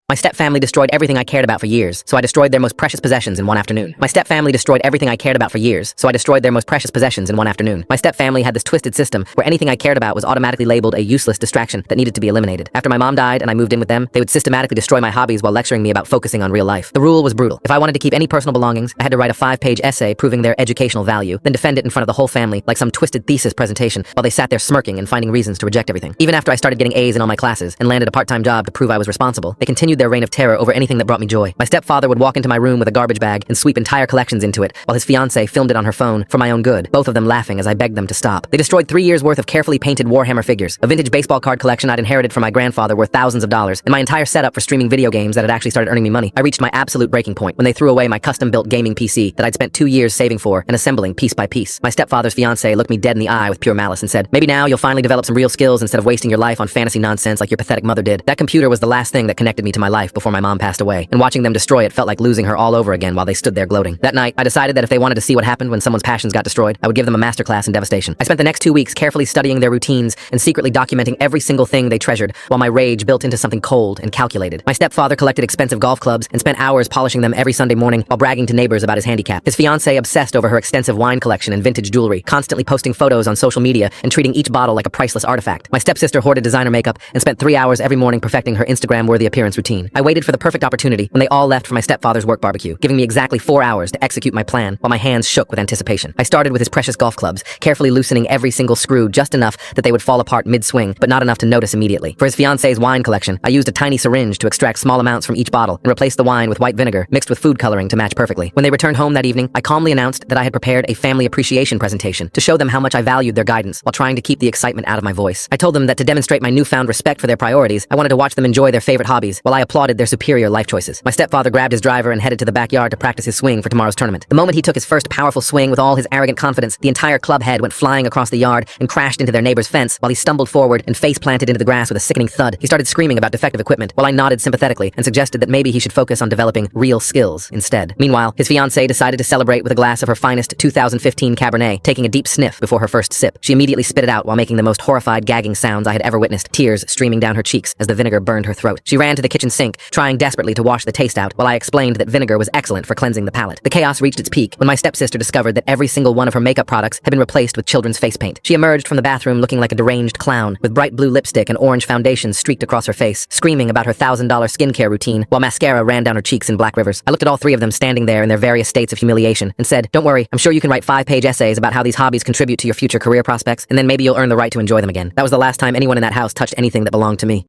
My stepfamily destroyed everything I cared about for years, so I destroyed their most precious possessions in one afternoon. My stepfamily destroyed everything I cared about for years, so I destroyed their most precious possessions in one afternoon. My stepfamily had this twisted system where anything I cared about was automatically labeled a useless distraction that needed to be eliminated. After my mom died and I moved in with them, they would systematically destroy my hobbies while lecturing me about focusing on real life. The rule was brutal. If I wanted to keep any personal belongings, I had to write a 5-page essay proving their educational value, then defend it in front of the whole family like some twisted thesis presentation while they sat there smirking and finding reasons to reject everything. Even after I started getting A's in all my classes and landed a part-time job to prove I was responsible, they continued their reign of terror over anything that brought me joy. My stepfather would walk into my room with a garbage bag and sweep entire collections into it, while his fiancée filmed it on her phone for my own good, both of them laughing as I begged them to stop. They destroyed 3 years worth of carefully painted Warhammer figures, a vintage baseball card collection I'd inherited from my grandfather worth thousands of dollars, and my entire setup for streaming video games that had actually started earning me money. I reached my absolute breaking point when they threw away my custom-built gaming PC that I'd spent 2 years saving for and assembling piece by piece. My stepfather's fiancée looked me dead in the eye with pure malice and said, "Maybe now you'll finally develop some real skills instead of wasting your life on fantasy nonsense like your pathetic mother did." That computer was the last thing that connected me to my life before my mom passed away, and watching them destroy it felt like losing her all over again while they stood there gloating. That night, I decided that if they wanted to see what happened when someone's passions got destroyed, I would give them a masterclass in devastation. I spent the next 2 weeks carefully studying their routines and secretly documenting every single thing they treasured, while my rage built into something cold and calculated. My stepfather collected expensive golf clubs and spent hours polishing them every Sunday morning while bragging to neighbors about his handicap. His fiancée obsessed over her extensive wine collection and vintage jewelry, constantly posting photos on social media and treating each bottle like a priceless artifact. My stepsister hoarded designer makeup and spent 3 hours every morning perfecting her Instagram-worthy appearance routine. I waited for the perfect opportunity when they all left for my stepfather's work barbecue, giving me exactly 4 hours to execute my plan while my hands shook with anticipation. I started with his precious golf clubs, carefully loosening every single screw just enough that they would fall apart mid-swing, but not enough to notice immediately. For his fiancée's wine collection, I used a tiny syringe to extract small amounts from each bottle and replaced the wine with white vinegar mixed with food coloring to match perfectly. When they returned home that evening, I calmly announced that I had prepared a family appreciation presentation to show them how much I valued their guidance while trying to keep the excitement out of my voice. I told them that to demonstrate my newfound respect for their priorities, I wanted to watch them enjoy their favorite hobbies while I applauded their superior life choices. My stepfather grabbed his driver and headed to the backyard to practice his swing for tomorrow's tournament. The moment he took his first powerful swing with all his arrogant confidence, the entire club head went flying across the yard and crashed into their neighbor's fence while he stumbled forward and face planted into the grass with a sickening thud. He started screaming about defective equipment while I nodded sympathetically and suggested that maybe he should focus on developing real skills instead. Meanwhile, his fiancée decided to celebrate with a glass of her finest 2015 Cabernet, taking a deep sniff before her first sip. She immediately spit it out while making the most horrified gagging sounds I had ever witnessed, tears streaming down her cheeks as the vinegar burned her throat. She ran to the kitchen sink, trying desperately to wash the taste out while I explained that vinegar was excellent for cleansing the palate. The chaos reached its peak when my stepsister discovered that every single one of her makeup products had been replaced with children's face paint. She emerged from the bathroom looking like a deranged clown, with bright blue lipstick and orange foundation streaked across her face, screaming about her $1,000 skincare routine while mascara ran down her cheeks in black rivers. I looked at all three of them standing there in their various states of humiliation and said, "Don't worry, I'm sure you can write 5-page essays about how these hobbies contribute to your future career prospects, and then maybe you'll earn the right to enjoy them again." That was the last time anyone in that house touched anything that belonged to me.